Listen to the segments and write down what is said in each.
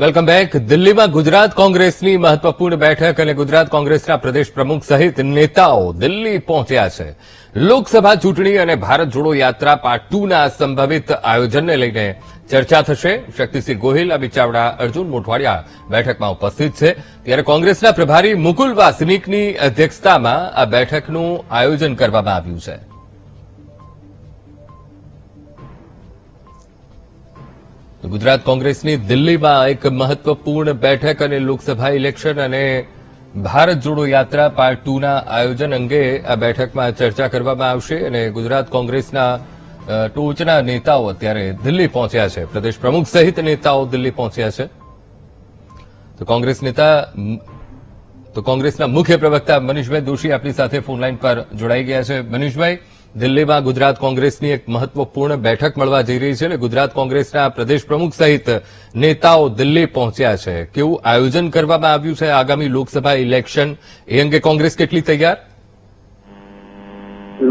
Welcome back. દિલ્હીમાં ગુજરાત કોંગ્રેસની મહત્વપૂર્ણ બેઠક અને ગુજરાત કોંગ્રેસના પ્રદેશ પ્રમુખ સહિત નેતાઓ દિલ્હી પહોંચ્યા છે. લોકસભા ચૂંટણી અને ભારત જોડો યાત્રા પાર્ટ 2ના સંભવિત આયોજનને લઈને ચર્ચા થશે. શક્તિસિંહ ગોહિલ, અમિત ચાવડા, અર્જુન મોઢવાડિયા બેઠકમાં ઉપસ્થિત છે. ત્યારે કોંગ્રેસના પ્રભારી મુકુલ વાસનિકની અધ્યક્ષતામાં આ બેઠકનું આયોજન કરવામાં આવ્યું છે. ગુજરાત કોંગ્રેસની દિલ્હીમાં એક મહત્વપૂર્ણ બેઠક અને લોકસભા ઇલેક્શન અને ભારત જોડો યાત્રા પાર્ટ 2ના આયોજન અંગે આ બેઠકમાં ચર્ચા કરવામાં આવશે અને ગુજરાત કોંગ્રેસના ટોચના નેતાઓ અત્યારે દિલ્હી પહોંચ્યા છે. પ્રદેશ પ્રમુખ સહિત નેતાઓ દિલ્હી પહોંચ્યા છે. તો કોંગ્રેસના મુખ્ય પ્રવક્તા મનીષભાઈ દોશી આપણી સાથે ફોનલાઈન પર જોડાઈ ગયા છે. મનીષભાઈ, દિલ્હીમાં ગુજરાત કોંગ્રેસની એક મહત્વપૂર્ણ બેઠક મળવા જઈ રહી છે અને ગુજરાત કોંગ્રેસના પ્રદેશ પ્રમુખ સહિત નેતાઓ દિલ્હી પહોંચ્યા છે. કેવું આયોજન કરવામાં આવ્યું છે આગામી લોકસભા ઇલેક્શન, એ અંગે કોંગ્રેસ કેટલી તૈયાર?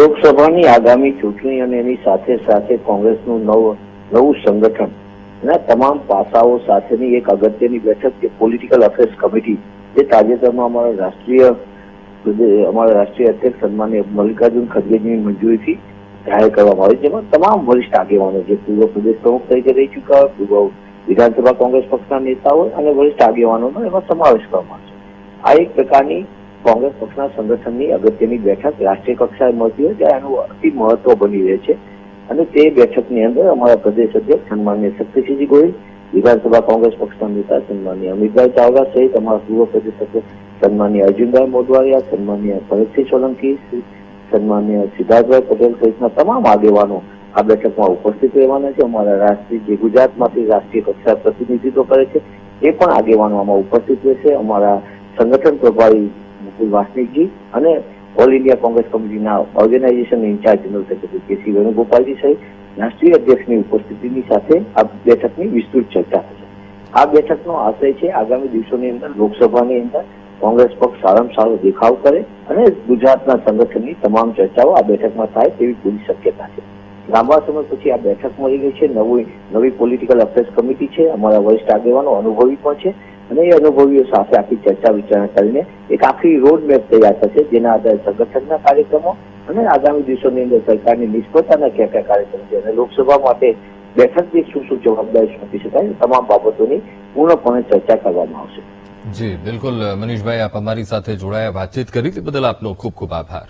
લોકસભાની આગામી ચૂંટણી અને એની સાથે સાથે કોંગ્રેસનું નવું સંગઠન ના તમામ પાસાઓ સાથેની એક અગત્યની બેઠક જે પોલિટિકલ અફેર્સ કમિટી, જે તાજેતરમાં અમારા રાષ્ટ્રીય અધ્યક્ષ સન્માનીય મલ્લિકાર્જુન ખડગેજીની મંજૂરીથી જાહેર કરવામાં આવી, જેમાં તમામ વરિષ્ઠ આગેવાનો જે પૂર્વ પ્રદેશ પ્રમુખ તરીકે રહી ચૂક્યા હોય, પૂર્વ વિધાનસભા કોંગ્રેસ પક્ષના નેતાઓ અને વરિષ્ઠ આગેવાનોનો એમાં સમાવેશ કરવામાં આવશે. આ એક પ્રકારની કોંગ્રેસ પક્ષના સંગઠનની અગત્યની બેઠક રાષ્ટ્રીય કક્ષાએ મળતી હોય ત્યારે એનું અતિ મહત્વ બની રહે છે. અને તે બેઠકની અંદર અમારા પ્રદેશ અધ્યક્ષ સન્માનીય શક્તિસિંહ ગોહિલ, વિધાનસભા કોંગ્રેસ પક્ષના નેતા સન્માનીય અમિતભાઈ ચાવડા સહિત અમારા પૂર્વ પ્રદેશ અધ્યક્ષ સન્માનીય અર્જુનભાઈ મોઢવાડિયા, સન્માનીય ભરતસિંહ સોલંકી, સન્માનીય સિદ્ધાર્થભાઈ પટેલ સહિતના તમામ આગેવાનો આ બેઠકમાં ઉપસ્થિત રહેવાના છે. અમારા રાષ્ટ્રીય જે ગુજરાતમાંથી રાષ્ટ્રીય કક્ષાએ પ્રતિનિધિત્વ કરે છે એ પણ આગેવાનો આમાં ઉપસ્થિત રહેશે. અમારા સંગઠન પ્રભારી મુકુલ વાસનિકજી અને ઓલ ઇન્ડિયા કોંગ્રેસ કમિટીના ઓર્ગેનાઇઝેશન ઇન્ચાર્જ જનરલ સેક્રેટરી કે.સી. વેણુગોપાલજી સહિત રાષ્ટ્રીય અધ્યક્ષની ઉપસ્થિતિની સાથે આ બેઠકની વિસ્તૃત ચર્ચા થશે. આ બેઠકનો આશય છે આગામી દિવસોની અંદર લોકસભાની અંદર કોંગ્રેસ પક્ષ સારામાં સારો દેખાવ કરે અને ગુજરાતના સંગઠનની તમામ ચર્ચાઓ આ બેઠકમાં થાય તેવી પૂરી શક્યતા છે. લાંબા સમય પછી આ બેઠક મળી ગઈ છે. નવી પોલિટિકલ અફેર્સ કમિટી છે. અમારા વરિષ્ઠ આગેવાનો અનુભવી પણ છે અને એ અનુભવીઓ સાથે આખી ચર્ચા વિચારણા કરીને એક આખી રોડ મેપ તૈયાર થશે, જેના આધારે સંગઠનના કાર્યક્રમો અને આગામી દિવસોની અંદર સરકારની નિષ્ફળતાના કયા કાર્યક્રમ છે અને લોકસભા માટે બેઠકની શું જવાબદારી સોંપી શકાય, તમામ બાબતોની પૂર્ણપણે ચર્ચા કરવામાં આવશે. જી બિલકુલ મનીષભાઈ, આપ અમારી સાથે જોડાયા, વાતચીત કરી તે બદલ આપનો ખૂબ ખૂબ આભાર.